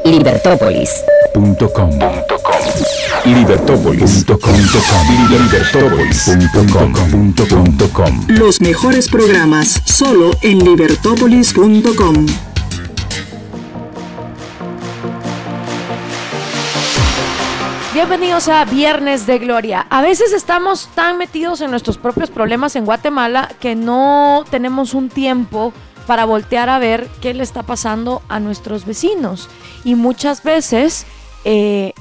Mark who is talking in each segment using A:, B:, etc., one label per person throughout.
A: Libertópolis.com y Libertópolis.com.
B: Los mejores programas solo en Libertópolis.com.
C: Bienvenidos a Viernes de Gloria. A veces estamos tan metidos en nuestros propios problemas en Guatemala que no tenemos un tiempo para voltear a ver qué le está pasando a nuestros vecinos. Y muchas veces,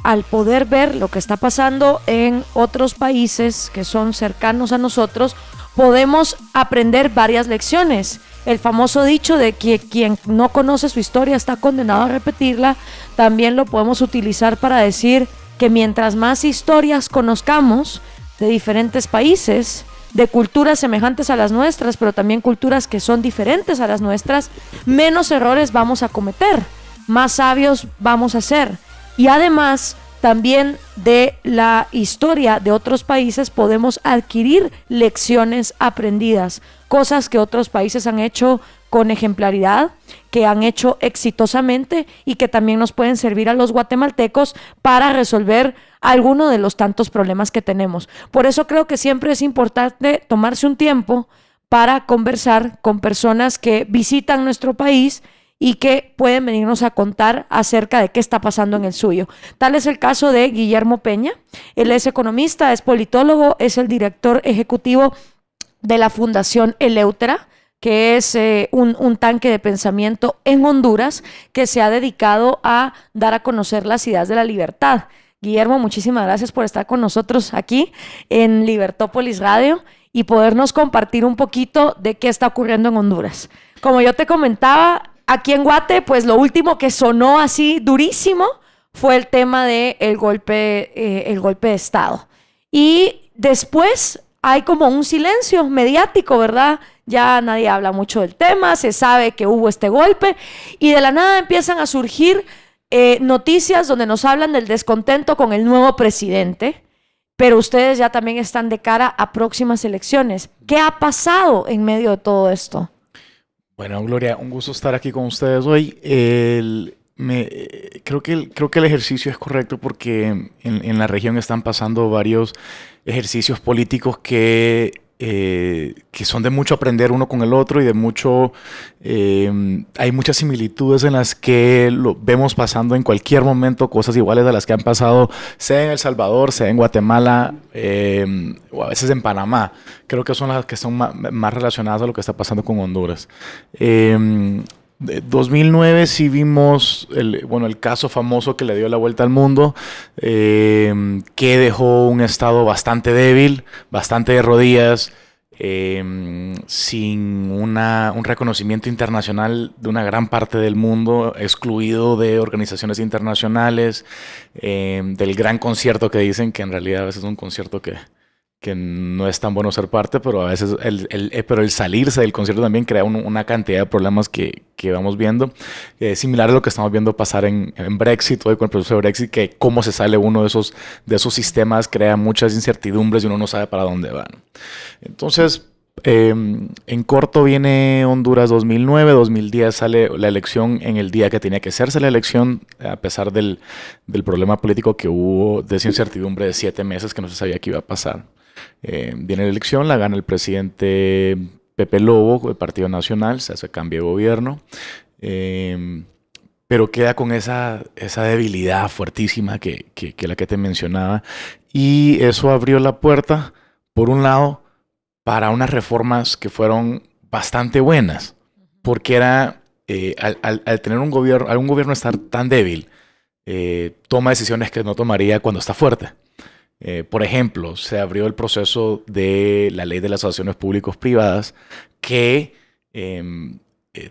C: al poder ver lo que está pasando en otros países que son cercanos a nosotros, podemos aprender varias lecciones. El famoso dicho de que quien no conoce su historia está condenado a repetirla, también lo podemos utilizar para decir que mientras más historias conozcamos de diferentes países, de culturas semejantes a las nuestras, pero también culturas que son diferentes a las nuestras, menos errores vamos a cometer, más sabios vamos a ser. Y además, también de la historia de otros países podemos adquirir lecciones aprendidas, cosas que otros países han hecho con ejemplaridad, que han hecho exitosamente y que también nos pueden servir a los guatemaltecos para resolver alguno de los tantos problemas que tenemos. Por eso creo que siempre es importante tomarse un tiempo para conversar con personas que visitan nuestro país y que pueden venirnos a contar acerca de qué está pasando en el suyo. Tal es el caso de Guillermo Peña. Él es economista, es politólogo, es el director ejecutivo de la Fundación Eleutera, que es un tanque de pensamiento en Honduras que se ha dedicado a dar a conocer las ideas de la libertad. Guillermo, muchísimas gracias por estar con nosotros aquí en Libertópolis Radio y podernos compartir un poquito de qué está ocurriendo en Honduras. Como yo te comentaba, aquí en Guate, pues lo último que sonó así durísimo fue el tema del golpe de Estado. Y después hay como un silencio mediático, ¿verdad? Ya nadie habla mucho del tema, se sabe que hubo este golpe y de la nada empiezan a surgir noticias donde nos hablan del descontento con el nuevo presidente, pero ustedes ya también están de cara a próximas elecciones. ¿Qué ha pasado en medio de todo esto?
D: Bueno, Gloria, un gusto estar aquí con ustedes hoy. Creo que el ejercicio es correcto porque en la región están pasando varios ejercicios políticos que son de mucho aprender uno con el otro y de mucho... hay muchas similitudes en las que lo vemos pasando en cualquier momento, cosas iguales a las que han pasado, sea en El Salvador, sea en Guatemala o a veces en Panamá. Creo que son las que son más relacionadas a lo que está pasando con Honduras. 2009 sí vimos el caso famoso que le dio la vuelta al mundo, que dejó un estado bastante débil, bastante de rodillas, sin un reconocimiento internacional de una gran parte del mundo, excluido de organizaciones internacionales, del gran concierto que dicen, que en realidad a veces es un concierto que no es tan bueno ser parte, pero a veces el salirse del concierto también crea una cantidad de problemas que vamos viendo, similar a lo que estamos viendo pasar en Brexit, hoy con el proceso de Brexit, que cómo se sale uno de esos sistemas crea muchas incertidumbres y uno no sabe para dónde van. Entonces, en corto viene Honduras 2009, 2010 sale la elección en el día que tenía que hacerse la elección, a pesar del problema político que hubo, de esa incertidumbre de 7 meses que no se sabía qué iba a pasar. Viene la elección, la gana el presidente Pepe Lobo, del Partido Nacional, se hace cambio de gobierno, pero queda con esa debilidad fuertísima que la que te mencionaba, y eso abrió la puerta, por un lado, para unas reformas que fueron bastante buenas, porque era, al tener un gobierno estar tan débil, toma decisiones que no tomaría cuando está fuerte. Por ejemplo, se abrió el proceso de la ley de las asociaciones públicos-privadas que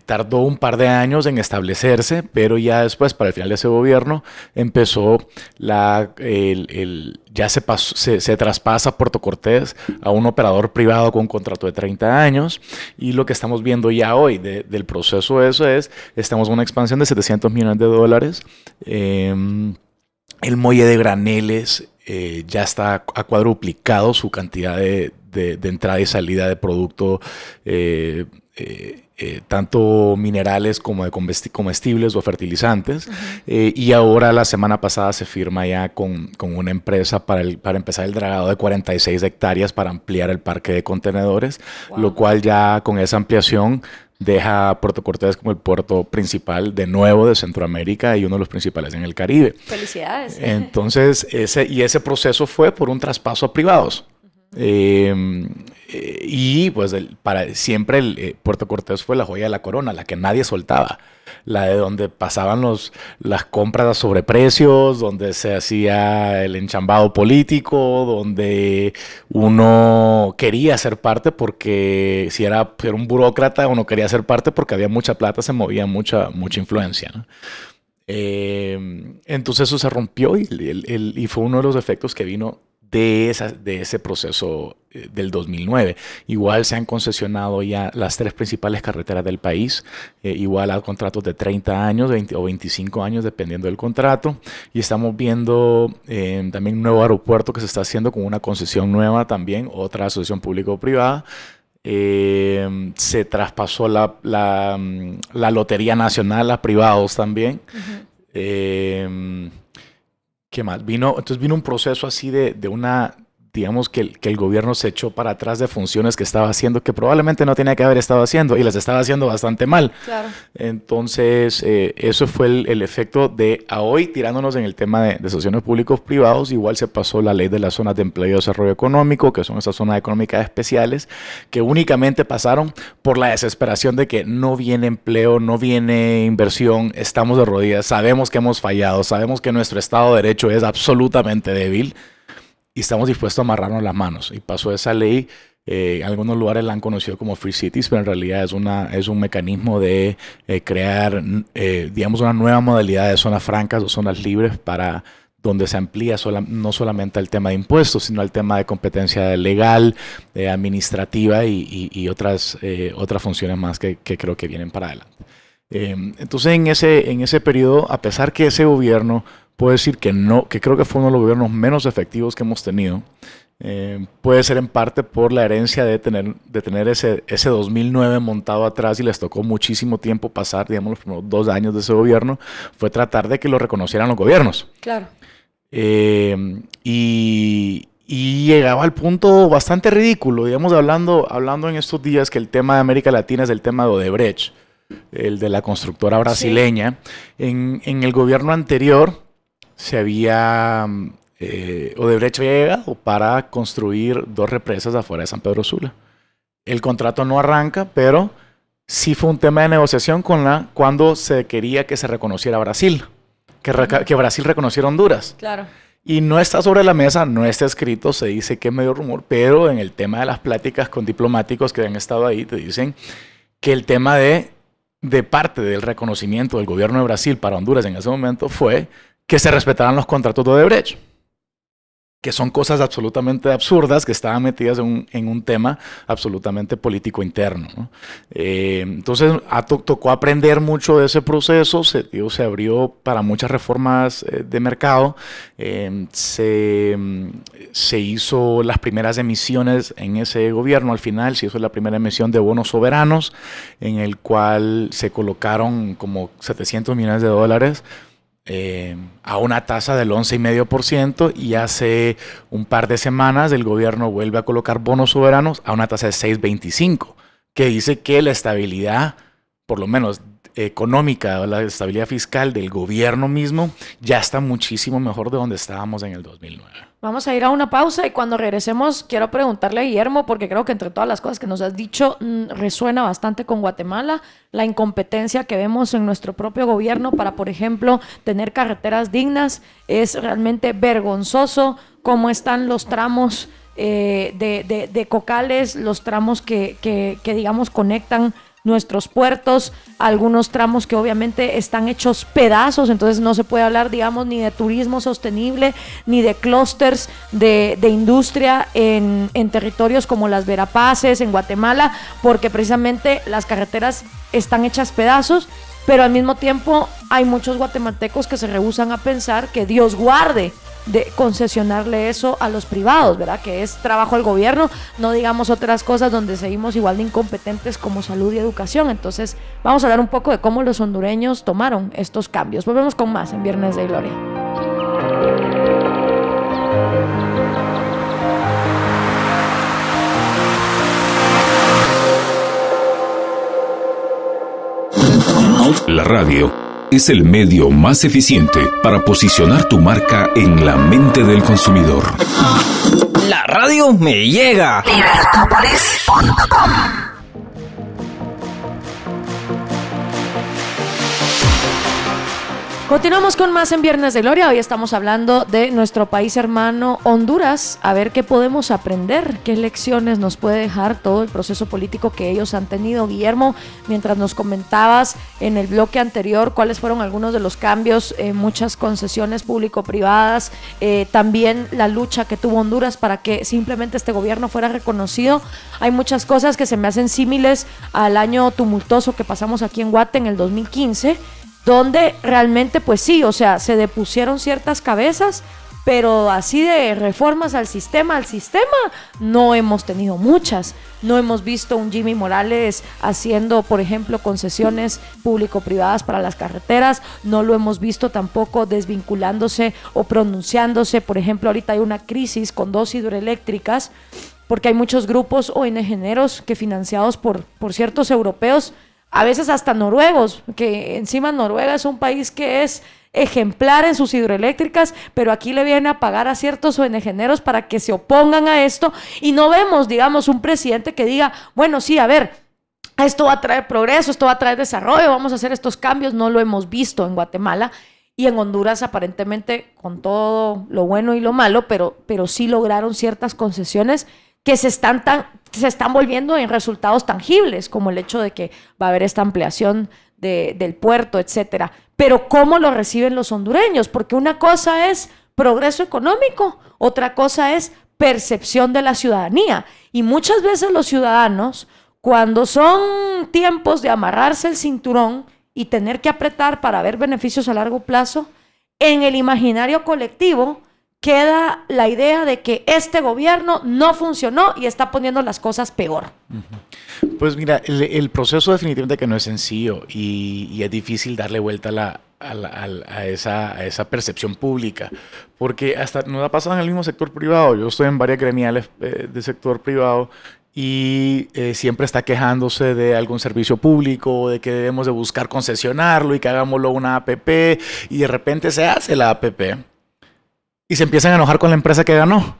D: tardó un par de años en establecerse, pero ya después, para el final de ese gobierno, empezó ya se traspasa Puerto Cortés a un operador privado con un contrato de 30 años, y lo que estamos viendo ya hoy del proceso de eso es, estamos en una expansión de $700 millones. El muelle de Graneles ya ha cuadruplicado su cantidad de entrada y salida de producto tanto minerales como de comestibles o fertilizantes. Y ahora la semana pasada se firma ya con una empresa para empezar el dragado de 46 hectáreas para ampliar el parque de contenedores, lo cual ya con esa ampliación deja a Puerto Cortés como el puerto principal de nuevo de Centroamérica y uno de los principales en el Caribe.
C: Felicidades.
D: Entonces, ese proceso fue por un traspaso a privados. Y pues siempre Puerto Cortés fue la joya de la corona, la que nadie soltaba, la de donde pasaban las compras a sobreprecios, donde se hacía el enchambado político, donde uno quería ser parte porque si era un burócrata, uno quería ser parte porque había mucha plata, se movía mucha influencia, ¿no? Entonces eso se rompió y fue uno de los efectos que vino de ese proceso del 2009. Igual se han concesionado ya las 3 principales carreteras del país, igual a contratos de 30 años o 25 años, dependiendo del contrato. Y estamos viendo también un nuevo aeropuerto que se está haciendo con una concesión nueva también, otra asociación público-privada. Se traspasó la Lotería Nacional a privados también. ¿Qué más? Entonces vino un proceso así de una, digamos que el gobierno se echó para atrás de funciones que estaba haciendo que probablemente no tenía que haber estado haciendo y las estaba haciendo bastante mal.
C: Claro.
D: Entonces eso fue el efecto de a hoy tirándonos en el tema de asociaciones públicos privados. Igual se pasó la ley de las zonas de empleo y desarrollo económico, que son esas zonas económicas especiales que únicamente pasaron por la desesperación de que no viene empleo, no viene inversión, estamos de rodillas, sabemos que hemos fallado, sabemos que nuestro Estado de Derecho es absolutamente débil y estamos dispuestos a amarrarnos las manos. Y pasó esa ley, en algunos lugares la han conocido como Free Cities, pero en realidad es un mecanismo de crear, digamos, una nueva modalidad de zonas francas o zonas libres para donde se amplía no solamente el tema de impuestos, sino el tema de competencia legal, administrativa y otras funciones más que creo que vienen para adelante. Entonces, en ese periodo, a pesar que ese gobierno, puedo decir que creo que fue uno de los gobiernos menos efectivos que hemos tenido, puede ser en parte por la herencia de tener ese 2009 montado atrás y les tocó muchísimo tiempo pasar, digamos, los primeros 2 años de ese gobierno, fue tratar de que lo reconocieran los gobiernos.
C: Claro.
D: Y llegaba al punto bastante ridículo, digamos, hablando en estos días que el tema de América Latina es el tema de Odebrecht, el de la constructora brasileña. Sí. En el gobierno anterior Odebrecht había llegado para construir 2 represas afuera de San Pedro Sula. El contrato no arranca, pero sí fue un tema de negociación cuando se quería que se reconociera Brasil, que Brasil reconociera Honduras.
C: Claro.
D: Y no está sobre la mesa, no está escrito, se dice que es medio rumor, pero en el tema de las pláticas con diplomáticos que han estado ahí, te dicen que el tema de parte del reconocimiento del gobierno de Brasil para Honduras en ese momento fue que se respetaran los contratos de Odebrecht, que son cosas absolutamente absurdas que estaban metidas en un tema absolutamente político interno, ¿no? Entonces tocó aprender mucho de ese proceso, se abrió para muchas reformas de mercado, se hizo las primeras emisiones en ese gobierno, al final se hizo la primera emisión de bonos soberanos, en el cual se colocaron como $700 millones, a una tasa del 11,5%, y hace un par de semanas el gobierno vuelve a colocar bonos soberanos a una tasa de 6,25%, que dice que la estabilidad, por lo menos económica, la estabilidad fiscal del gobierno mismo ya está muchísimo mejor de donde estábamos en el 2009.
C: Vamos a ir a una pausa y cuando regresemos quiero preguntarle a Guillermo, porque creo que entre todas las cosas que nos has dicho resuena bastante con Guatemala, la incompetencia que vemos en nuestro propio gobierno para, por ejemplo, tener carreteras dignas. Es realmente vergonzoso cómo están los tramos de Cocales, los tramos que digamos conectan nuestros puertos, algunos tramos que obviamente están hechos pedazos, entonces no se puede hablar, digamos, ni de turismo sostenible, ni de clústeres de industria en territorios como las Verapaces, en Guatemala, porque precisamente las carreteras están hechas pedazos pero al mismo tiempo hay muchos guatemaltecos que se rehúsan a pensar que Dios guarde de concesionarle eso a los privados, ¿verdad? Que es trabajo del gobierno, no digamos otras cosas donde seguimos igual de incompetentes como salud y educación. Entonces vamos a hablar un poco de cómo los hondureños tomaron estos cambios. Volvemos con más en Viernes de Gloria.
A: La radio es el medio más eficiente para posicionar tu marca en la mente del consumidor.
E: La radio me llega. Libertopolis.com.
C: Continuamos con más en Viernes de Gloria. Hoy estamos hablando de nuestro país hermano Honduras, a ver qué podemos aprender, qué lecciones nos puede dejar todo el proceso político que ellos han tenido. Guillermo, mientras nos comentabas en el bloque anterior cuáles fueron algunos de los cambios, muchas concesiones público-privadas, también la lucha que tuvo Honduras para que simplemente este gobierno fuera reconocido. Hay muchas cosas que se me hacen símiles al año tumultuoso que pasamos aquí en Guate en el 2015, donde realmente, pues sí, o sea, se depusieron ciertas cabezas, pero así de reformas al sistema no hemos tenido muchas. No hemos visto un Jimmy Morales haciendo, por ejemplo, concesiones público-privadas para las carreteras, no lo hemos visto tampoco desvinculándose o pronunciándose. Por ejemplo, ahorita hay una crisis con 2 hidroeléctricas, porque hay muchos grupos ONGeros que financiados por ciertos europeos, a veces hasta noruegos, que encima Noruega es un país que es ejemplar en sus hidroeléctricas, pero aquí le viene a pagar a ciertos ONGeros para que se opongan a esto, y no vemos, digamos, un presidente que diga, bueno, sí, a ver, esto va a traer progreso, esto va a traer desarrollo, vamos a hacer estos cambios. No lo hemos visto en Guatemala, y en Honduras aparentemente con todo lo bueno y lo malo, pero sí lograron ciertas concesiones que se están volviendo en resultados tangibles, como el hecho de que va a haber esta ampliación del puerto, etcétera. Pero ¿cómo lo reciben los hondureños? Porque una cosa es progreso económico, otra cosa es percepción de la ciudadanía. Y muchas veces los ciudadanos, cuando son tiempos de amarrarse el cinturón y tener que apretar para ver beneficios a largo plazo, en el imaginario colectivo queda la idea de que este gobierno no funcionó y está poniendo las cosas peor.
D: Pues mira, el proceso definitivamente que no es sencillo, y es difícil darle vuelta a esa percepción pública, porque hasta nos ha pasado en el mismo sector privado. Yo estoy en varias gremiales del sector privado, y siempre está quejándose de algún servicio público, de que debemos de buscar concesionarlo y que hagámoslo una APP, y de repente se hace la APP. Y se empiezan a enojar con la empresa que ganó.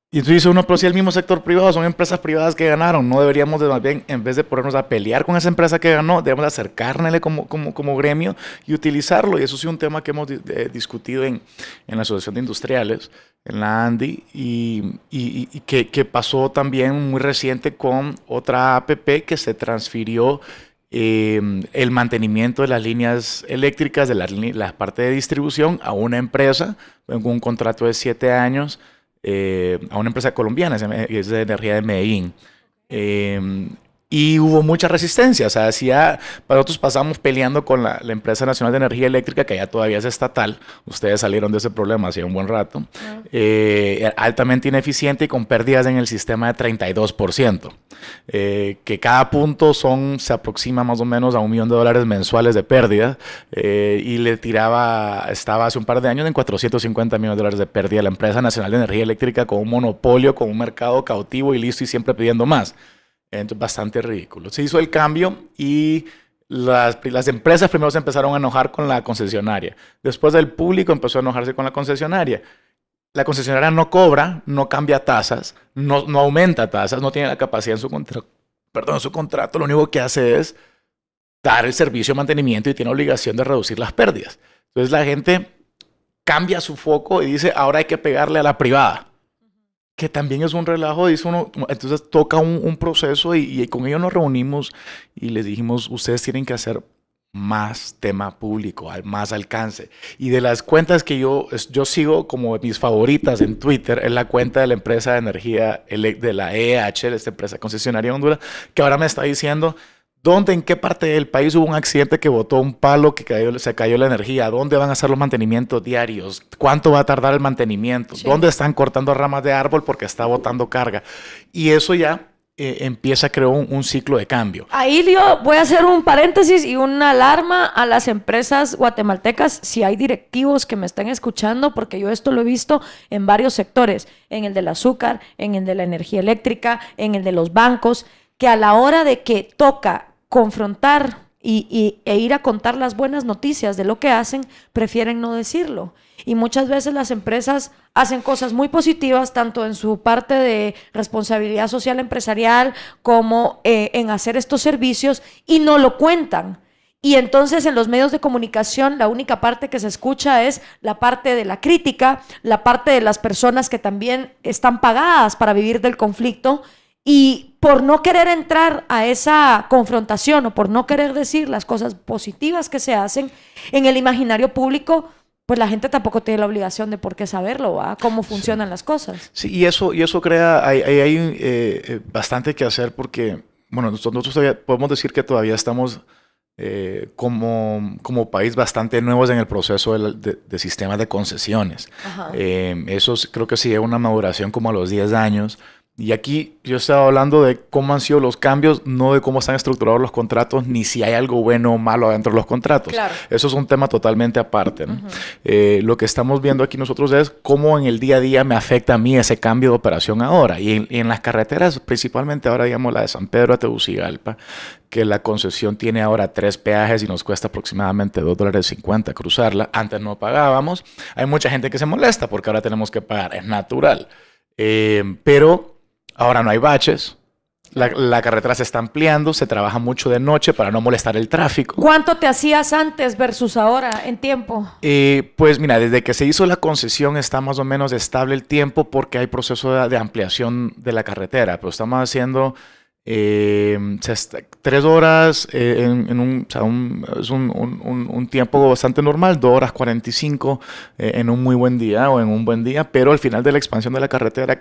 D: Y entonces dice uno, pero si el mismo sector privado, son empresas privadas que ganaron. No deberíamos de, más bien, en vez de ponernos a pelear con esa empresa que ganó, debemos acercarnos como gremio y utilizarlo. Y eso sí es un tema que hemos discutido en la Asociación de Industriales, en la ANDI, y que pasó también muy reciente con otra APP que se transfirió el mantenimiento de las líneas eléctricas, de la parte de distribución, a una empresa con un contrato de 7 años, a una empresa colombiana, es de energía de Medellín. Y hubo mucha resistencia. O sea, nosotros pasamos peleando con la Empresa Nacional de Energía Eléctrica, que ya todavía es estatal. Ustedes salieron de ese problema hace un buen rato. Altamente ineficiente y con pérdidas en el sistema de 32%. Que cada punto se aproxima más o menos a $1 millón mensuales de pérdida. Y estaba hace un par de años en $450 millones de pérdida la Empresa Nacional de Energía Eléctrica, con un monopolio, con un mercado cautivo y listo, y siempre pidiendo más. Entonces, bastante ridículo. Se hizo el cambio y las empresas primero se empezaron a enojar con la concesionaria. Después el público empezó a enojarse con la concesionaria. La concesionaria no cobra, no cambia tasas, no aumenta tasas, no tiene la capacidad en su contrato. Lo único que hace es dar el servicio de mantenimiento y tiene obligación de reducir las pérdidas. Entonces la gente cambia su foco y dice, ahora hay que pegarle a la privada. Que también es un relajo, dice uno. Entonces toca un proceso, y con ellos nos reunimos y les dijimos, ustedes tienen que hacer más tema público, más alcance. Y de las cuentas que yo sigo como mis favoritas en Twitter, es la cuenta de la empresa de energía de la EH, esta empresa concesionaria de Honduras, que ahora me está diciendo, ¿En qué parte del país hubo un accidente que botó un palo, se cayó la energía? ¿Dónde van a hacer los mantenimientos diarios? ¿Cuánto va a tardar el mantenimiento?
C: Sí.
D: ¿Dónde están cortando ramas de árbol porque está botando carga? Y eso ya empieza a crear un ciclo de cambio.
C: Ahí yo voy a hacer un paréntesis y una alarma a las empresas guatemaltecas, si hay directivos que me están escuchando, porque yo esto lo he visto en varios sectores, en el del azúcar, en el de la energía eléctrica, en el de los bancos, que a la hora de que toca confrontar e ir a contar las buenas noticias de lo que hacen, prefieren no decirlo. Y muchas veces las empresas hacen cosas muy positivas, tanto en su parte de responsabilidad social empresarial como en hacer estos servicios, y no lo cuentan. Y entonces en los medios de comunicación la única parte que se escucha es la parte de la crítica, la parte de las personas que también están pagadas para vivir del conflicto. Y por no querer entrar a esa confrontación o por no querer decir las cosas positivas que se hacen en el imaginario público, pues la gente tampoco tiene la obligación de por qué saberlo, ¿va? Cómo funcionan las cosas.
D: Sí, y eso crea, hay bastante que hacer porque, bueno, nosotros todavía podemos decir que todavía estamos como país bastante nuevos en el proceso de sistemas de concesiones. Eso creo que sí lleva una maduración como a los 10 años. Y aquí yo estaba hablando de cómo han sido los cambios, no de cómo están estructurados los contratos, ni si hay algo bueno o malo adentro de los contratos.
C: Claro.
D: Eso es un tema totalmente aparte, ¿no? Lo que estamos viendo aquí nosotros es cómo en el día a día me afecta a mí ese cambio de operación ahora. Y en las carreteras, principalmente ahora, digamos, la de San Pedro a Tegucigalpa, que la concesión tiene ahora 3 peajes y nos cuesta aproximadamente $2.50 cruzarla. Antes no pagábamos. Hay mucha gente que se molesta porque ahora tenemos que pagar. Es natural. Pero ahora no hay baches, la carretera se está ampliando, se trabaja mucho de noche para no molestar el tráfico.
C: ¿Cuánto te hacías antes versus ahora en tiempo?
D: Pues mira, desde que se hizo la concesión está más o menos estable el tiempo porque hay proceso de ampliación de la carretera, pero estamos haciendo 3 horas es un tiempo bastante normal, 2 horas 45 en un muy buen día o en un buen día, pero al final de la expansión de la carretera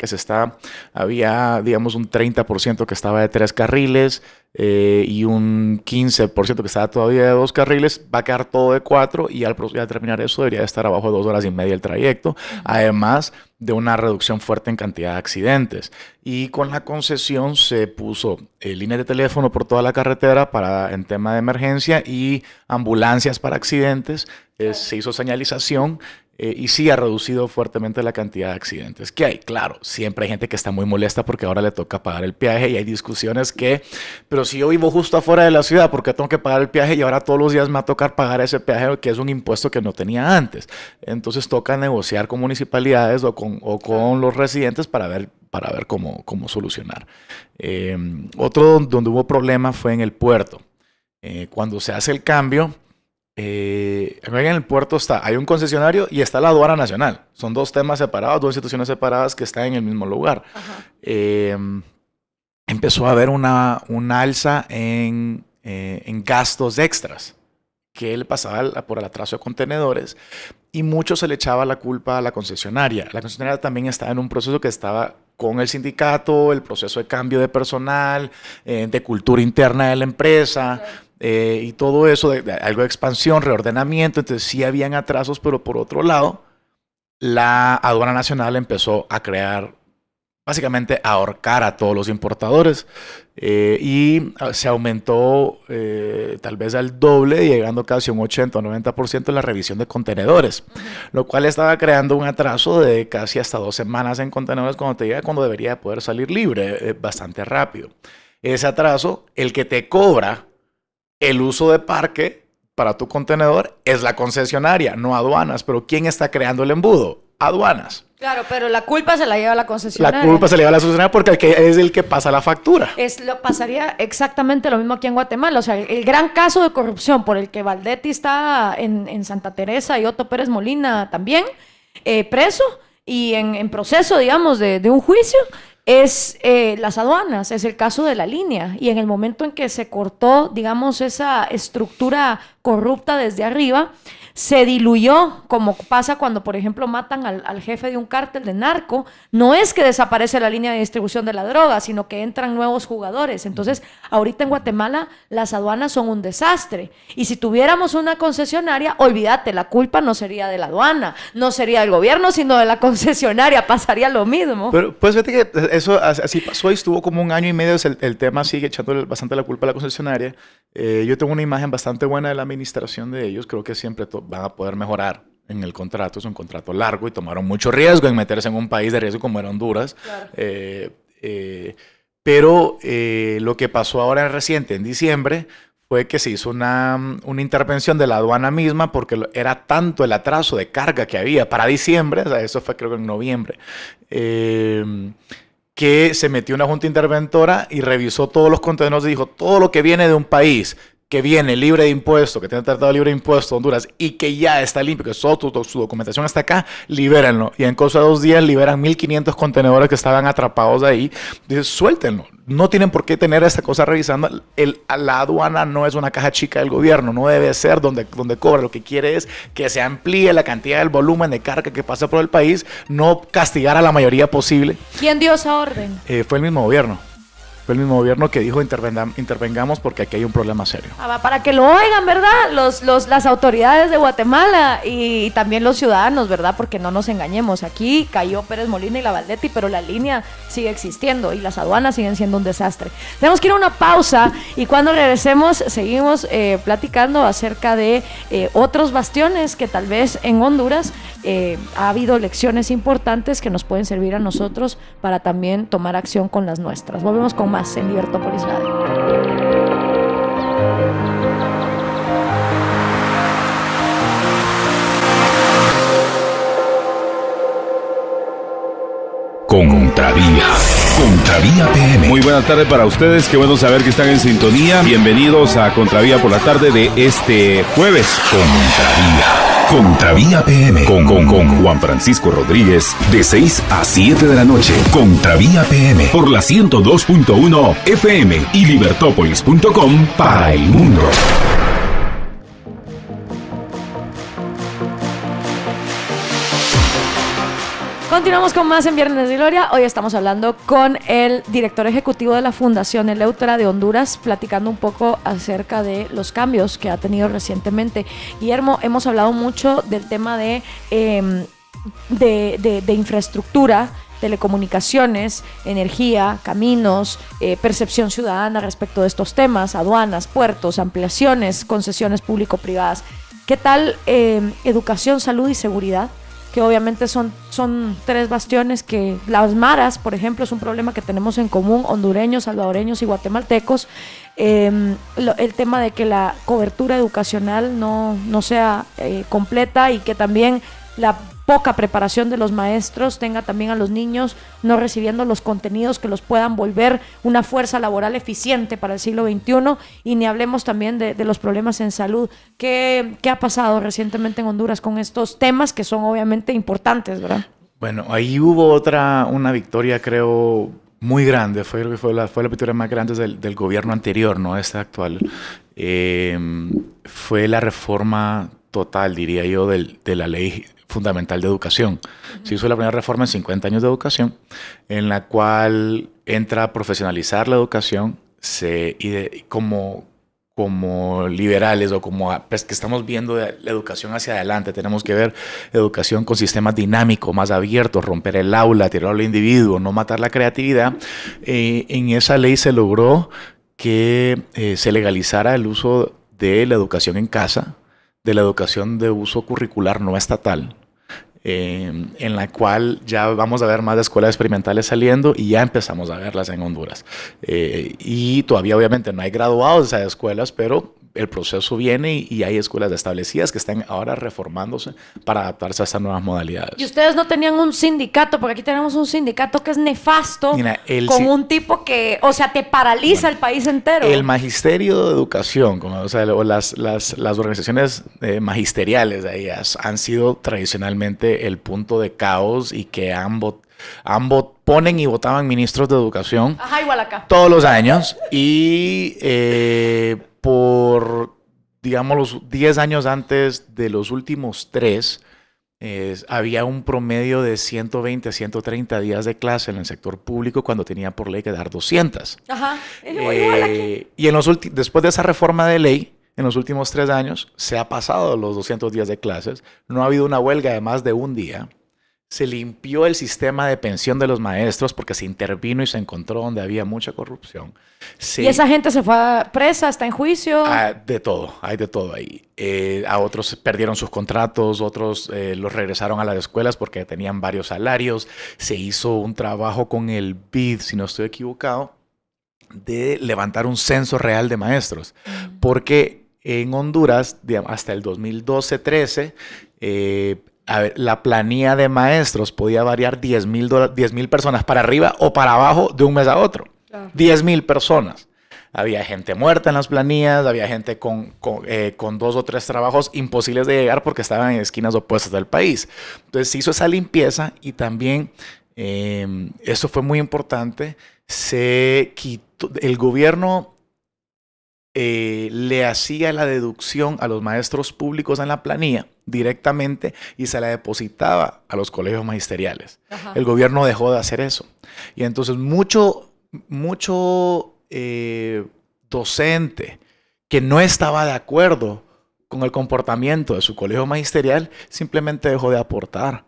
D: había digamos un 30% que estaba de 3 carriles y un 15% que estaba todavía de 2 carriles, va a quedar todo de 4 y al terminar eso debería estar abajo de 2 horas y media el trayecto, además de una reducción fuerte en cantidad de accidentes. Y con la concesión se puso líneas de teléfono por toda la carretera en tema de emergencia y ambulancias para accidentes. Se hizo señalización y sí ha reducido fuertemente la cantidad de accidentes que hay. Claro, siempre hay gente que está muy molesta porque ahora le toca pagar el peaje y hay discusiones pero si yo vivo justo afuera de la ciudad, ¿por qué tengo que pagar el peaje? Y ahora todos los días me va a tocar pagar ese peaje que es un impuesto que no tenía antes. Entonces toca negociar con municipalidades o con los residentes para ver cómo solucionar. Otro donde hubo problema fue en el puerto. Cuando se hace el cambio, en el puerto hay un concesionario y está la aduana nacional. Son 2 temas separados, 2 instituciones separadas que están en el mismo lugar. Empezó a haber una alza en gastos extras que le pasaba por el atraso de contenedores y mucho se le echaba la culpa a la concesionaria. La concesionaria también estaba en un proceso que estaba con el sindicato, el proceso de cambio de personal, de cultura interna de la empresa. Y todo eso, algo de expansión, reordenamiento, entonces sí habían atrasos, pero por otro lado, la aduana nacional empezó a básicamente a ahorcar a todos los importadores y se aumentó tal vez al doble, llegando casi a un 80 o 90% en la revisión de contenedores, lo cual estaba creando un atraso de casi hasta 2 semanas en contenedores cuando debería poder salir libre bastante rápido. Ese atraso, el que te cobra el uso de parque para tu contenedor es la concesionaria, no aduanas. Pero ¿quién está creando el embudo? Aduanas.
C: Claro, pero la culpa se la lleva la concesionaria.
D: La culpa se la lleva a la concesionaria porque es el que pasa la factura.
C: Pasaría exactamente lo mismo aquí en Guatemala. O sea, el gran caso de corrupción por el que Valdetti está en Santa Teresa y Otto Pérez Molina también preso y en proceso, digamos, de un juicio, es las aduanas, es el caso de la línea. Y en el momento en que se cortó, digamos, esa estructura corrupta desde arriba, se diluyó, como pasa cuando, por ejemplo, matan al jefe de un cártel de narco. No es que desaparece la línea de distribución de la droga, sino que entran nuevos jugadores. Entonces, ahorita en Guatemala las aduanas son un desastre. Y si tuviéramos una concesionaria, olvídate, la culpa no sería de la aduana, no sería del gobierno, sino de la concesionaria. Pasaría lo mismo.
F: Pero pues fíjate que eso así pasó y estuvo como un año y medio. El tema sigue echando bastante la culpa a la concesionaria. Yo tengo una imagen bastante buena de la administración de ellos. Creo que siempre van a poder mejorar en el contrato. Es un contrato largo y tomaron mucho riesgo en meterse en un país de riesgo como era Honduras. Claro. Pero lo que pasó ahora reciente, en diciembre, fue que se hizo una intervención de la aduana misma porque era tanto el atraso de carga que había para diciembre, o sea, eso fue creo que en noviembre, que se metió una junta interventora y revisó todos los contenedores y dijo, todo lo que viene de un país que viene libre de impuesto, que tiene tratado libre de impuesto Honduras y que ya está limpio, que su documentación está acá, libérenlo. Y en cosa de 2 días liberan 1,500 contenedores que estaban atrapados ahí. Dices, suéltenlo. No tienen por qué tener esta cosa revisando. La aduana no es una caja chica del gobierno, no debe ser donde cobra. Lo que quiere es que se amplíe la cantidad del volumen de carga que pasa por el país, no castigar a la mayoría posible.
C: ¿Quién dio esa orden?
F: Fue el mismo gobierno. Fue el mismo gobierno que dijo intervengamos porque aquí hay un problema serio.
C: Para que lo oigan, ¿verdad? Las autoridades de Guatemala y también los ciudadanos, ¿verdad? Porque no nos engañemos. Aquí cayó Pérez Molina y la Valdetti, pero la línea sigue existiendo y las aduanas siguen siendo un desastre. Tenemos que ir a una pausa y cuando regresemos seguimos platicando acerca de otros bastiones que tal vez en Honduras ha habido lecciones importantes que nos pueden servir a nosotros para también tomar acción con las nuestras. Volvemos con más en Libertópolis Radio.
A: Contravía PM. Muy buena tarde para ustedes, qué bueno saber que están en sintonía. Bienvenidos a Contravía por la tarde de este jueves. Contravía PM con Juan Francisco Rodríguez de 6 a 7 de la noche. Contravía PM por la 102.1 FM y libertópolis.com para el mundo.
C: Continuamos con más en Viernes de Gloria. Hoy estamos hablando con el director ejecutivo de la Fundación Eleuthera de Honduras, platicando un poco acerca de los cambios que ha tenido recientemente. Guillermo, hemos hablado mucho del tema de infraestructura, telecomunicaciones, energía, caminos, percepción ciudadana respecto de estos temas, aduanas, puertos, ampliaciones, concesiones público-privadas. ¿Qué tal educación, salud y seguridad? Que obviamente son 3 bastiones que las maras, por ejemplo, es un problema que tenemos en común, hondureños, salvadoreños y guatemaltecos. El tema de que la cobertura educacional no sea completa y que también la poca preparación de los maestros tenga también a los niños no recibiendo los contenidos que los puedan volver una fuerza laboral eficiente para el siglo XXI, y ni hablemos también de los problemas en salud. ¿Qué ha pasado recientemente en Honduras con estos temas que son obviamente importantes, verdad?
F: Bueno, ahí hubo una victoria, creo, muy grande. Fue la victoria más grande del gobierno anterior, no este actual. Fue la reforma total, diría yo, de la ley fundamental de educación. Se hizo la primera reforma en 50 años de educación, en la cual entra a profesionalizar la educación, como liberales o como pues, que estamos viendo la educación hacia adelante. Tenemos que ver educación con sistemas dinámicos, más abiertos, romper el aula, tirar al individuo, no matar la creatividad. En esa ley se logró que se legalizara el uso de la educación en casa, de la educación de uso curricular no estatal, en la cual ya vamos a ver más escuelas experimentales saliendo y ya empezamos a verlas en Honduras. Y todavía obviamente no hay graduados de esas escuelas, pero el proceso viene y hay escuelas establecidas que están ahora reformándose para adaptarse a estas nuevas modalidades.
C: Y ustedes no tenían un sindicato, porque aquí tenemos un sindicato que es nefasto, con un tipo que, o sea, te paraliza el país entero.
F: El Magisterio de Educación, o las organizaciones magisteriales de ellas han sido tradicionalmente el punto de caos y que ponen y votaban ministros de educación.
C: Ajá, igual acá.
F: Todos los años y por digamos, los 10 años antes de los últimos 3, había un promedio de 120 a 130 días de clase en el sector público cuando tenía por ley que dar 200.
C: Ajá. Igual aquí.
F: Y después de esa reforma de ley, en los últimos 3 años, se ha pasado los 200 días de clases. No ha habido una huelga de más de un día. Se limpió el sistema de pensión de los maestros porque se intervino y se encontró donde había mucha corrupción.
C: ¿Y esa gente se fue presa? ¿Está en juicio?
F: De todo, hay de todo ahí. A otros perdieron sus contratos, otros los regresaron a las escuelas porque tenían varios salarios. Se hizo un trabajo con el BID, si no estoy equivocado, de levantar un censo real de maestros. Porque en Honduras, hasta el 2012-13, la planilla de maestros podía variar 10,000 personas para arriba o para abajo de un mes a otro. Claro. 10,000 personas. Había gente muerta en las planillas, había gente con 2 o 3 trabajos imposibles de llegar porque estaban en esquinas opuestas del país. Entonces se hizo esa limpieza y también, eso fue muy importante, se quitó, el gobierno le hacía la deducción a los maestros públicos en la planilla directamente y se la depositaba a los colegios magisteriales. Ajá. El gobierno dejó de hacer eso. Y entonces mucho docente que no estaba de acuerdo con el comportamiento de su colegio magisterial simplemente dejó de aportar.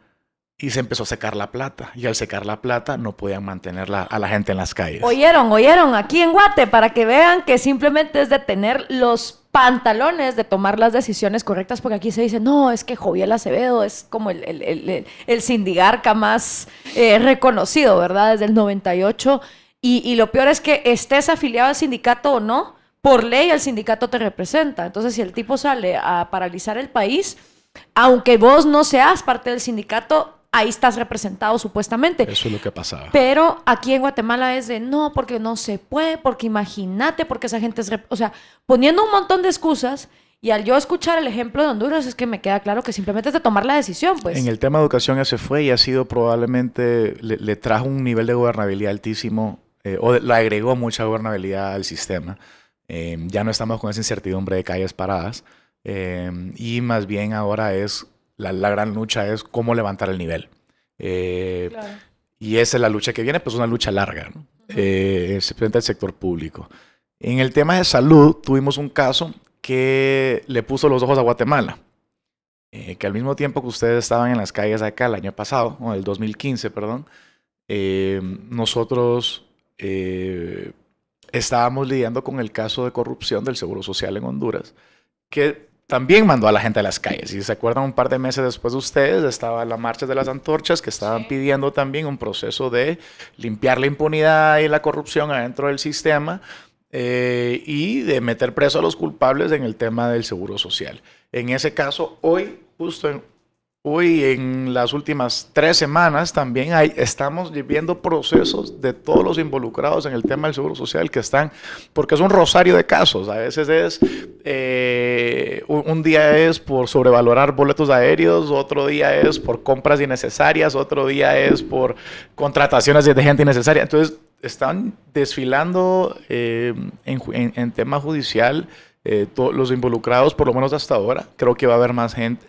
F: Y se empezó a secar la plata. Y al secar la plata no podían mantener a la gente en las calles.
C: Oyeron, aquí en Guate, para que vean que simplemente es de tener los pantalones de tomar las decisiones correctas, porque aquí se dice, no, es que Joviel Acevedo es como el sindigarca más reconocido, ¿verdad? Desde el 98. Y lo peor es que estés afiliado al sindicato o no, por ley el sindicato te representa. Entonces, si el tipo sale a paralizar el país, aunque vos no seas parte del sindicato, ahí estás representado supuestamente.
F: Eso es lo que pasaba.
C: Pero aquí en Guatemala es de no, porque no se puede, porque imagínate, porque esa gente es... O sea, poniendo un montón de excusas, y al yo escuchar el ejemplo de Honduras es que me queda claro que simplemente es de tomar la decisión, pues.
F: En el tema de educación ese fue y ha sido probablemente... Le trajo un nivel de gobernabilidad altísimo, o le agregó mucha gobernabilidad al sistema. Ya no estamos con esa incertidumbre de calles paradas. Y más bien ahora es... La gran lucha es cómo levantar el nivel. Claro. Y esa es la lucha que viene, pues una lucha larga, ¿no? Frente al sector público. En el tema de salud, tuvimos un caso que le puso los ojos a Guatemala. Que al mismo tiempo que ustedes estaban en las calles acá el año pasado, o el 2015, perdón, nosotros estábamos lidiando con el caso de corrupción del Seguro Social en Honduras, que también mandó a la gente a las calles. Y se acuerdan, un par de meses después de ustedes, estaba la marcha de las antorchas que estaban pidiendo también un proceso de limpiar la impunidad y la corrupción adentro del sistema y de meter preso a los culpables en el tema del Seguro Social. En ese caso, hoy, hoy en las últimas 3 semanas también estamos viviendo procesos de todos los involucrados en el tema del Seguro Social que están, porque es un rosario de casos. A veces es, un día es por sobrevalorar boletos aéreos, otro día es por compras innecesarias, otro día es por contrataciones de gente innecesaria. Entonces están desfilando en tema judicial todos los involucrados, por lo menos hasta ahora. Creo que va a haber más gente.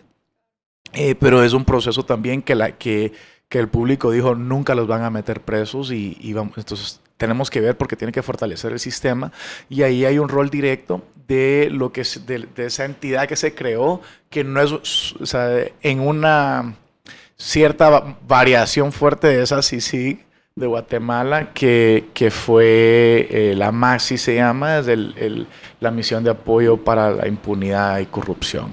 F: Pero es un proceso también que el público dijo nunca los van a meter presos y vamos, entonces tenemos que ver porque tiene que fortalecer el sistema y ahí hay un rol directo de lo que es de esa entidad que se creó, que no es, o sea, en una cierta variación fuerte de esa CICIG de Guatemala, que fue la MAXI, se llama, es la misión de apoyo para la impunidad y corrupción,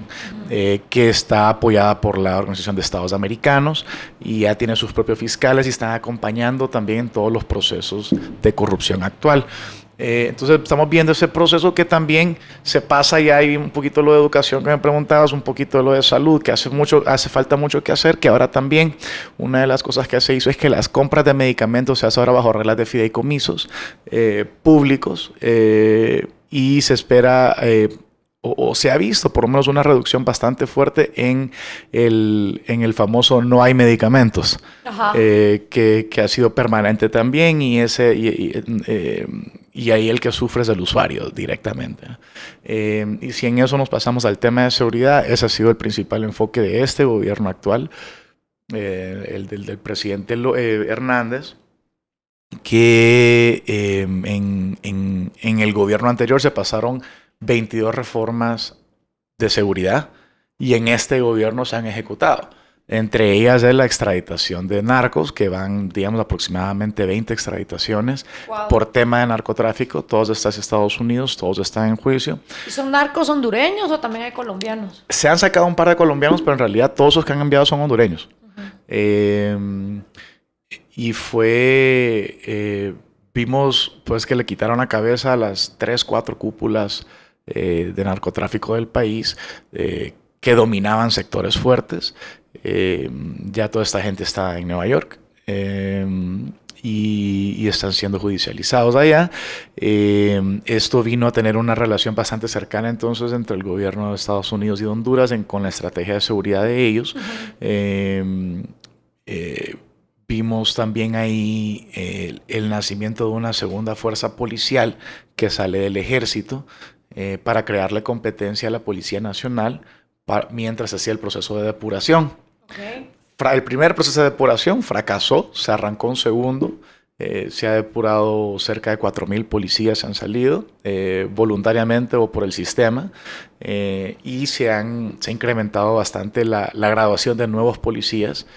F: que está apoyada por la Organización de Estados Americanos y ya tiene sus propios fiscales y están acompañando también todos los procesos de corrupción actual. Entonces estamos viendo ese proceso que también se pasa, y hay un poquito lo de educación que me preguntabas, un poquito de lo de salud, que hace falta mucho que hacer, que ahora también una de las cosas que se hizo es que las compras de medicamentos se hacen ahora bajo reglas de fideicomisos públicos y se espera o se ha visto por lo menos una reducción bastante fuerte en el famoso no hay medicamentos, que ha sido permanente también, y y ahí el que sufre es el usuario directamente. Y si en eso nos pasamos al tema de seguridad, ese ha sido el principal enfoque de este gobierno actual, el del presidente Hernández, que en el gobierno anterior se pasaron 22 reformas de seguridad y en este gobierno se han ejecutado. Entre ellas es la extraditación de narcos, que van, digamos, aproximadamente 20 extraditaciones por tema de narcotráfico. Todos están en Estados Unidos, todos están en juicio.
C: ¿Y son narcos hondureños o también hay colombianos?
F: Se han sacado un par de colombianos, pero en realidad todos los que han enviado son hondureños. Y vimos pues que le quitaron la cabeza a las 3, 4 cúpulas de narcotráfico del país que dominaban sectores fuertes. Ya toda esta gente está en Nueva York y están siendo judicializados allá. Esto vino a tener una relación bastante cercana entonces entre el gobierno de Estados Unidos y de Honduras con la estrategia de seguridad de ellos. Vimos también ahí el nacimiento de una segunda fuerza policial que sale del ejército para crearle competencia a la Policía Nacional mientras se hacía el proceso de depuración. Okay. El primer proceso de depuración fracasó, se arrancó un segundo. Se ha depurado cerca de 4,000 policías, han salido voluntariamente o por el sistema, y se ha incrementado bastante la graduación de nuevos policías,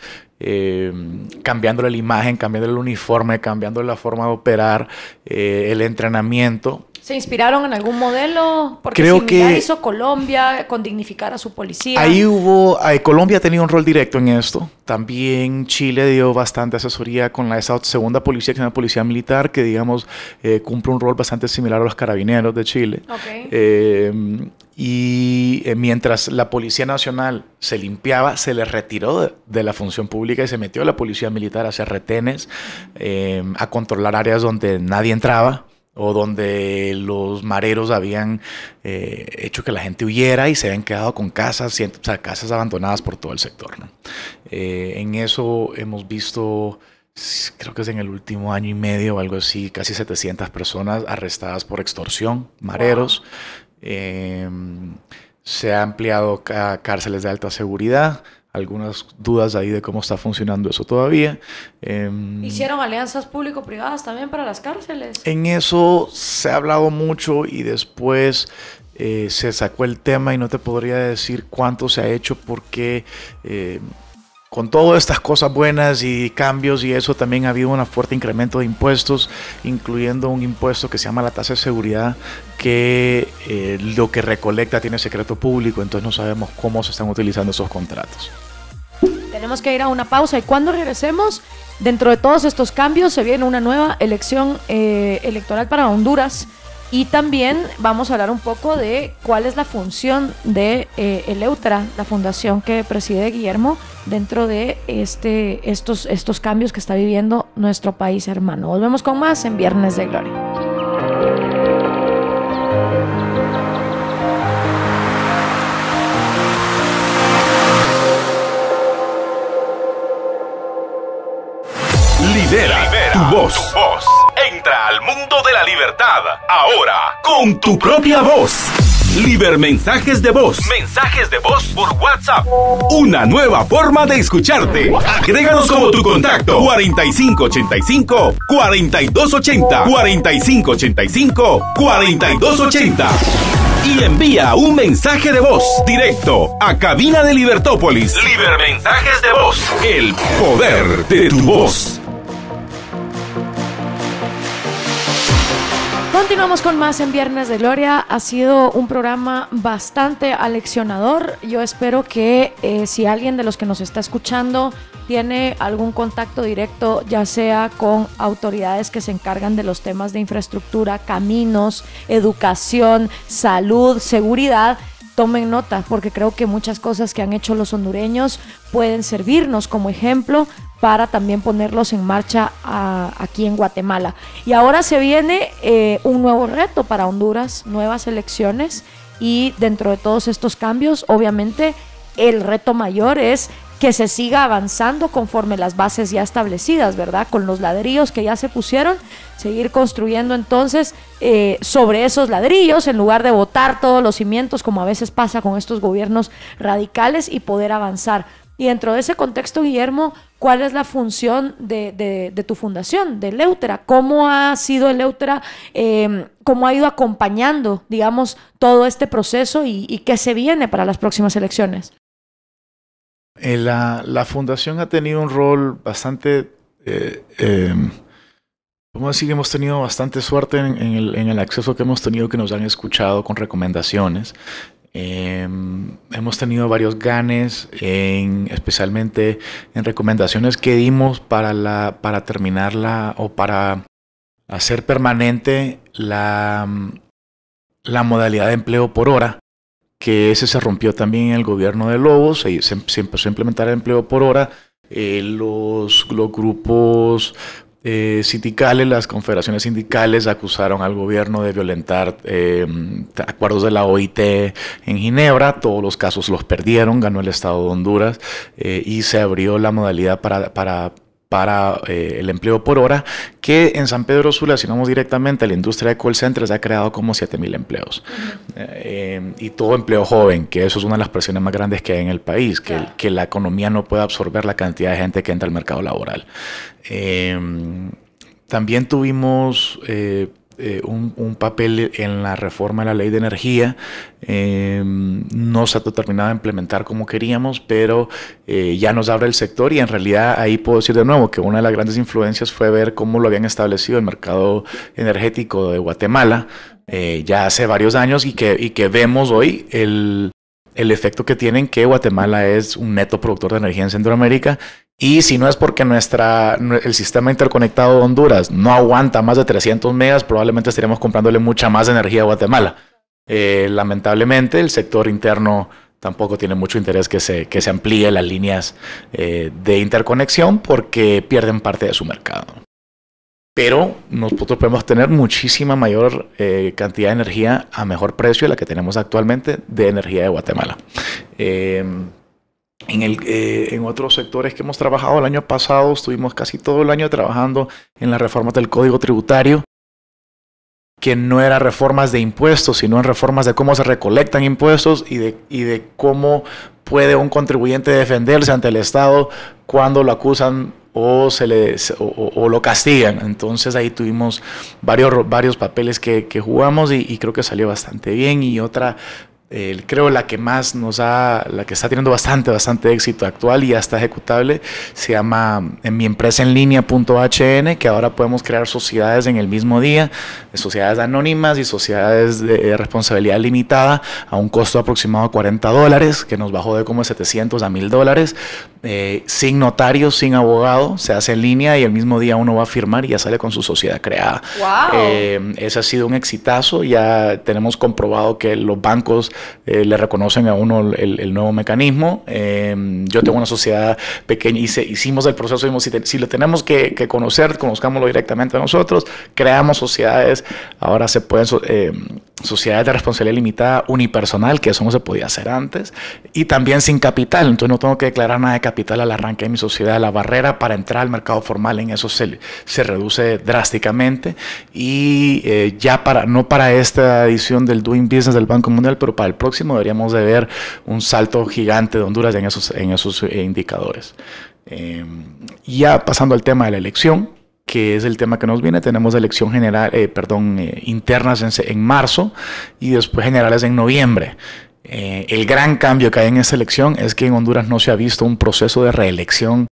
F: cambiándole la imagen, cambiándole el uniforme, cambiándole la forma de operar, el entrenamiento.
C: ¿Se inspiraron en algún modelo? Porque creo que hizo Colombia con dignificar a su policía.
F: Ahí Colombia ha tenido un rol directo en esto. También Chile dio bastante asesoría con esa segunda policía, que es una policía militar, que digamos cumple un rol bastante similar a los carabineros de Chile. Okay. Mientras la Policía Nacional se limpiaba, se le retiró de la función pública y se metió la Policía Militar a hacer retenes, a controlar áreas donde nadie entraba, o donde los mareros habían hecho que la gente huyera y se habían quedado con casas, o sea, casas abandonadas por todo el sector, ¿no? En eso hemos visto, creo que es en el último año y medio o algo así, casi 700 personas arrestadas por extorsión, mareros. Wow. Se ha ampliado a cárceles de alta seguridad. Algunas dudas ahí de cómo está funcionando eso todavía.
C: ¿Hicieron alianzas público-privadas también para las cárceles?
F: En eso se ha hablado mucho y después se sacó el tema y no te podría decir cuánto se ha hecho porque con todas estas cosas buenas y cambios y eso también ha habido un fuerte incremento de impuestos, incluyendo un impuesto que se llama la tasa de seguridad, que lo que recolecta tiene secreto público, entonces no sabemos cómo se están utilizando esos contratos.
C: Tenemos que ir a una pausa y cuando regresemos, dentro de todos estos cambios se viene una nueva elección electoral para Honduras. Y también vamos a hablar un poco de cuál es la función de Eleuthera, la fundación que preside Guillermo, dentro de estos cambios que está viviendo nuestro país hermano. Volvemos con más en Viernes de Gloria.
A: Libera tu voz. Entra al mundo de la libertad. Ahora, con tu propia voz. Mensajes de voz. Mensajes de voz por WhatsApp. Una nueva forma de escucharte. Agréganos como tu contacto. 4585-4280. 4585-4280. Y envía un mensaje de voz directo a Cabina de Libertópolis. Mensajes de voz. El poder de tu voz.
C: Continuamos con más en Viernes de Gloria. Ha sido un programa bastante aleccionador. Yo espero que si alguien de los que nos está escuchando tiene algún contacto directo, ya sea con autoridades que se encargan de los temas de infraestructura, caminos, educación, salud, seguridad, tomen nota, porque creo que muchas cosas que han hecho los hondureños pueden servirnos como ejemplo para también ponerlos en marcha aquí en Guatemala. Y ahora se viene un nuevo reto para Honduras, nuevas elecciones, y dentro de todos estos cambios, obviamente, el reto mayor es que se siga avanzando conforme las bases ya establecidas, ¿verdad? Con los ladrillos que ya se pusieron, seguir construyendo entonces sobre esos ladrillos en lugar de botar todos los cimientos como a veces pasa con estos gobiernos radicales y poder avanzar. Y dentro de ese contexto, Guillermo, ¿cuál es la función de tu fundación, de Eleutera? ¿Cómo ha sido Eleutera, cómo ha ido acompañando, digamos, todo este proceso y qué se viene para las próximas elecciones?
F: La fundación ha tenido un rol bastante, vamos a decir que hemos tenido bastante suerte en el acceso que hemos tenido, que nos han escuchado con recomendaciones. Hemos tenido varios ganes, especialmente en recomendaciones que dimos para terminarla o para hacer permanente la modalidad de empleo por hora, que ese se rompió también en el gobierno de Lobos. Se empezó a implementar el empleo por hora. Los grupos sindicales, las confederaciones sindicales acusaron al gobierno de violentar acuerdos de la OIT en Ginebra. Todos los casos los perdieron, ganó el Estado de Honduras y se abrió la modalidad para el empleo por hora, que en San Pedro Sula, si no vamos directamente a la industria de call centers, ha creado como 7,000 empleos. Y todo empleo joven, que eso es una de las presiones más grandes que hay en el país, que la economía no puede absorber la cantidad de gente que entra al mercado laboral. También tuvimos un papel en la reforma de la ley de energía. No se ha terminado de implementar como queríamos, pero ya nos abre el sector, y en realidad ahí puedo decir de nuevo que una de las grandes influencias fue ver cómo lo habían establecido el mercado energético de Guatemala ya hace varios años, y que vemos hoy el efecto que tienen, que Guatemala es un neto productor de energía en Centroamérica. Y si no es porque el sistema interconectado de Honduras no aguanta más de 300 megas, probablemente estaríamos comprándole mucha más energía a Guatemala. Lamentablemente, el sector interno tampoco tiene mucho interés que se amplíe las líneas de interconexión, porque pierden parte de su mercado. Pero nosotros podemos tener muchísima mayor cantidad de energía a mejor precio de la que tenemos actualmente de energía de Guatemala. En otros sectores que hemos trabajado el año pasado, estuvimos casi todo el año trabajando en las reformas del Código Tributario, que no eran reformas de impuestos, sino en reformas de cómo se recolectan impuestos y de cómo puede un contribuyente defenderse ante el Estado cuando lo acusan o lo castigan. Entonces ahí tuvimos varios papeles que jugamos, y creo que salió bastante bien. Y otra, creo la que está teniendo bastante éxito actual y ya está ejecutable, se llama Mi Empresa en Línea.hn, que ahora podemos crear sociedades en el mismo día, sociedades anónimas y sociedades de responsabilidad limitada a un costo aproximado de $40, que nos bajó de como $700 a $1,000, sin notario, sin abogado, se hace en línea y el mismo día uno va a firmar y ya sale con su sociedad creada.
C: Wow.
F: Ese ha sido un exitazo. Ya tenemos comprobado que los bancos le reconocen a uno el nuevo mecanismo. Yo tengo una sociedad pequeña, hicimos el proceso, si lo tenemos que conocer, conozcámoslo directamente nosotros, creamos sociedades. Ahora se pueden sociedades de responsabilidad limitada unipersonal, que eso no se podía hacer antes, y también sin capital. Entonces no tengo que declarar nada de capital al arranque de mi sociedad. La barrera para entrar al mercado formal en eso se reduce drásticamente, y no para esta edición del Doing Business del Banco Mundial, pero para el próximo deberíamos de ver un salto gigante de Honduras en esos indicadores. Ya pasando al tema de la elección, que es el tema que nos viene, tenemos elección internas en marzo y después generales en noviembre. El gran cambio que hay en esta elección es que en Honduras no se ha visto un proceso de reelección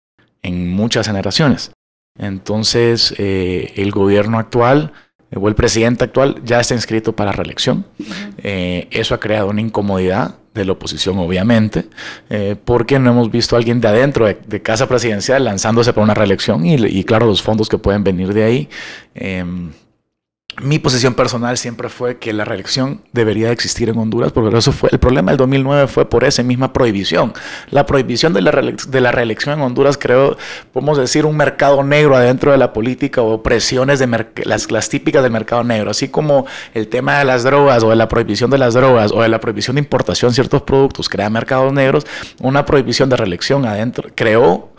F: en muchas generaciones. Entonces, el gobierno actual o el presidente actual ya está inscrito para reelección. Eso ha creado una incomodidad de la oposición, obviamente, porque no hemos visto a alguien de adentro de casa presidencial lanzándose para una reelección, y claro, los fondos que pueden venir de ahí. Mi posición personal siempre fue que la reelección debería existir en Honduras, porque eso fue el problema del 2009, fue por esa misma prohibición. La prohibición de la reelección en Honduras creó, podemos decir, un mercado negro adentro de la política, o presiones de las típicas del mercado negro, así como el tema de las drogas, o de la prohibición de las drogas, o de la prohibición de importación de ciertos productos crea mercados negros. Una prohibición de reelección adentro creó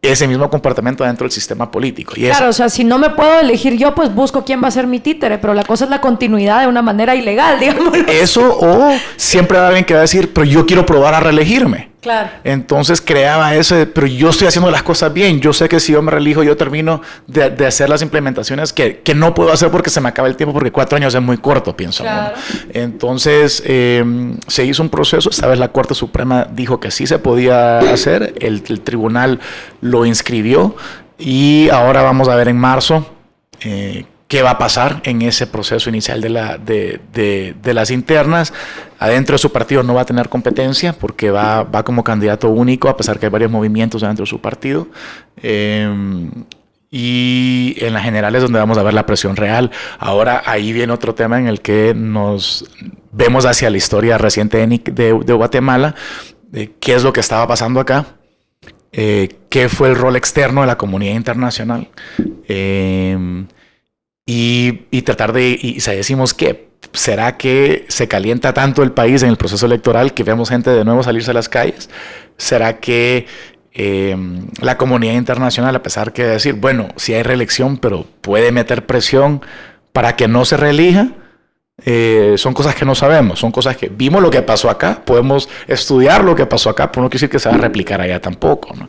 F: ese mismo comportamiento dentro del sistema político. Y
C: claro, o sea, si no me puedo elegir yo, pues busco quién va a ser mi títere, pero la cosa es la continuidad de una manera ilegal, digamos.
F: Eso, o siempre hay alguien que va a decir, pero yo quiero probar a reelegirme.
C: Claro.
F: Entonces creaba ese, pero yo estoy haciendo las cosas bien. Yo sé que si yo me reelijo, yo termino de hacer las implementaciones que no puedo hacer porque se me acaba el tiempo, porque 4 años es muy corto, pienso.
C: Claro.
F: Entonces se hizo un proceso. Esta vez la Corte Suprema dijo que sí se podía hacer. El tribunal lo inscribió y ahora vamos a ver en marzo qué va a pasar en ese proceso inicial de las internas. Adentro de su partido no va a tener competencia porque va como candidato único, a pesar que hay varios movimientos dentro de su partido. Y en las generales donde vamos a ver la presión real. Ahora ahí viene otro tema en el que nos vemos hacia la historia reciente de Guatemala, qué es lo que estaba pasando acá, qué fue el rol externo de la comunidad internacional, y tratar de, y decimos que ¿será que se calienta tanto el país en el proceso electoral que vemos gente de nuevo salirse a las calles? ¿Será que la comunidad internacional, a pesar que decir, bueno, sí hay reelección, pero puede meter presión para que no se reelija? Son cosas que no sabemos, son cosas que vimos lo que pasó acá, podemos estudiar lo que pasó acá, pero no quiere decir que se va a replicar allá tampoco, ¿no?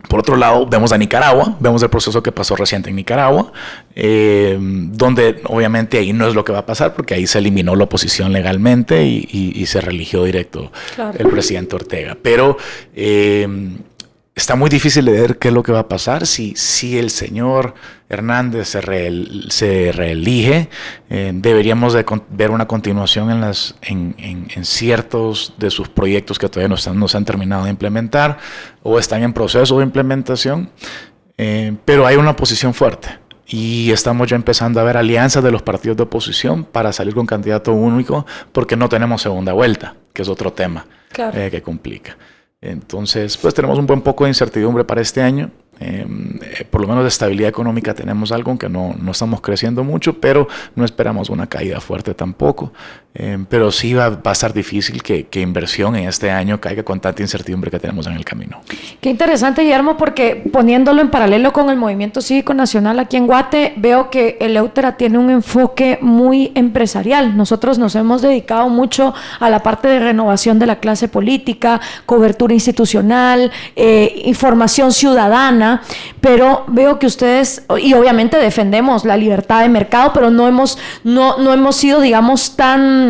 F: Por otro lado, vemos a Nicaragua, vemos el proceso que pasó reciente en Nicaragua, donde obviamente ahí no es lo que va a pasar, porque ahí se eliminó la oposición legalmente y se reeligió directo, claro, el presidente Ortega. Pero está muy difícil de ver qué es lo que va a pasar si el señor Hernández se reelige. Deberíamos de ver una continuación en ciertos de sus proyectos que todavía no se han terminado de implementar o están en proceso de implementación, pero hay una oposición fuerte y estamos ya empezando a ver alianzas de los partidos de oposición para salir con candidato único, porque no tenemos segunda vuelta, que es otro tema, claro, que complica. Entonces, pues tenemos un buen poco de incertidumbre para este año. Por lo menos de estabilidad económica tenemos algo, aunque no estamos creciendo mucho, pero no esperamos una caída fuerte tampoco. Pero sí va a estar difícil que inversión en este año caiga con tanta incertidumbre que tenemos en el camino.
C: Qué interesante, Guillermo, porque poniéndolo en paralelo con el Movimiento Cívico Nacional aquí en Guate, veo que Eleutera tiene un enfoque muy empresarial. Nosotros nos hemos dedicado mucho a la parte de renovación de la clase política, cobertura institucional, información ciudadana, pero veo que ustedes, y obviamente defendemos la libertad de mercado, pero no hemos sido, digamos, tan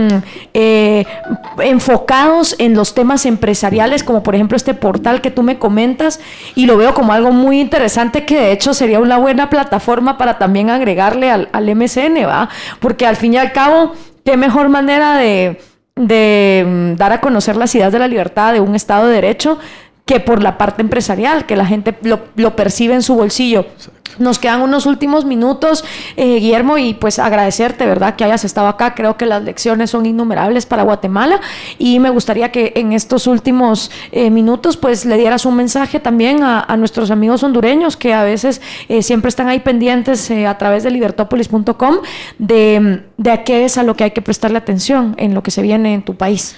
C: enfocados en los temas empresariales, como por ejemplo este portal que tú me comentas, y lo veo como algo muy interesante, que de hecho sería una buena plataforma para también agregarle al MCN, ¿va? Porque al fin y al cabo, qué mejor manera de dar a conocer las ideas de la libertad de un Estado de Derecho que por la parte empresarial, que la gente lo percibe en su bolsillo. Nos quedan unos últimos minutos, Guillermo, y pues agradecerte, ¿verdad?, que hayas estado acá. Creo que las lecciones son innumerables para Guatemala y me gustaría que en estos últimos minutos pues le dieras un mensaje también a nuestros amigos hondureños que a veces siempre están ahí pendientes a través de libertopolis.com de a qué es a lo que hay que prestarle atención en lo que se viene en tu país.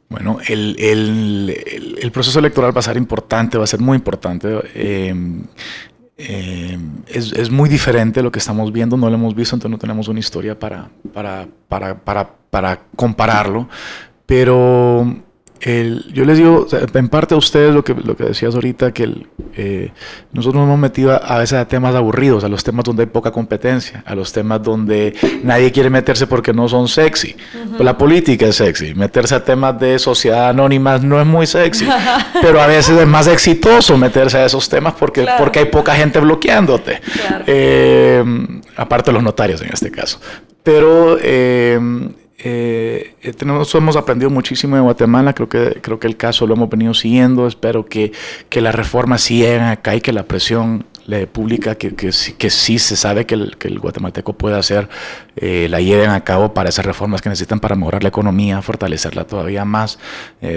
F: Bueno, el proceso electoral va a ser importante, va a ser muy importante. Es muy diferente lo que estamos viendo, no lo hemos visto, entonces no tenemos una historia para compararlo. Pero yo les digo, o sea, en parte a ustedes lo que decías ahorita, que nosotros nos hemos metido a veces a temas aburridos, a los temas donde hay poca competencia, a los temas donde nadie quiere meterse porque no son sexy. Pues la política es sexy, meterse a temas de sociedad anónimas no es muy sexy, pero a veces es más exitoso meterse a esos temas porque hay poca gente bloqueándote. Claro. Aparte de los notarios en este caso. Pero nosotros hemos aprendido muchísimo de Guatemala. Creo que el caso lo hemos venido siguiendo. Espero que las reformas sigan acá y que la presión pública que sí se sabe que el guatemalteco puede hacer, la lleven a cabo para esas reformas que necesitan para mejorar la economía, fortalecerla todavía más,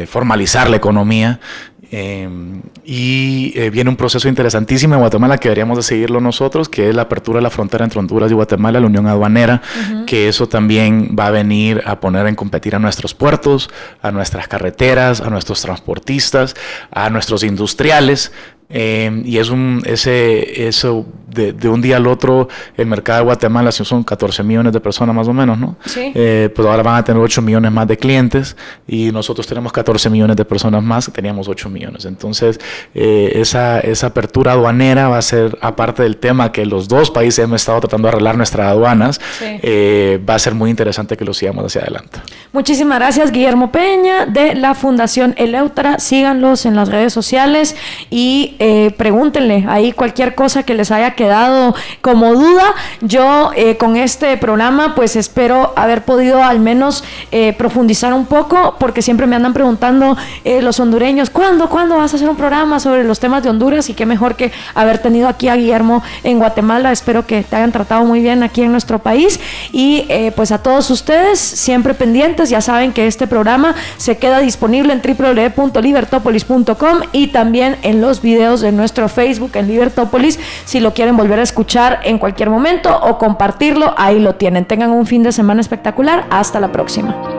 F: formalizar la economía. Viene un proceso interesantísimo en Guatemala que deberíamos de seguirlo nosotros, que es la apertura de la frontera entre Honduras y Guatemala, la unión aduanera, que eso también va a venir a poner en competir a nuestros puertos, a nuestras carreteras, a nuestros transportistas, a nuestros industriales. Y es eso de un día al otro, el mercado de Guatemala son 14 millones de personas más o menos, ¿no? Sí. Pues ahora van a tener 8 millones más de clientes y nosotros tenemos 14 millones de personas más, teníamos 8 millones. Entonces, esa apertura aduanera va a ser, aparte del tema que los dos países hemos estado tratando de arreglar nuestras aduanas, va a ser muy interesante que lo sigamos hacia adelante.
C: Muchísimas gracias, Guillermo Peña, de la Fundación Eleuthera. Síganlos en las redes sociales y pregúntenle ahí cualquier cosa que les haya quedado como duda. Yo con este programa pues espero haber podido al menos profundizar un poco, porque siempre me andan preguntando los hondureños, ¿cuándo vas a hacer un programa sobre los temas de Honduras? Y qué mejor que haber tenido aquí a Guillermo en Guatemala. Espero que te hayan tratado muy bien aquí en nuestro país y pues a todos ustedes siempre pendientes. Ya saben que este programa se queda disponible en www.libertopolis.com y también en los videos de nuestro Facebook en Libertópolis, si lo quieren volver a escuchar en cualquier momento o compartirlo, ahí lo tienen. Tengan un fin de semana espectacular. Hasta la próxima.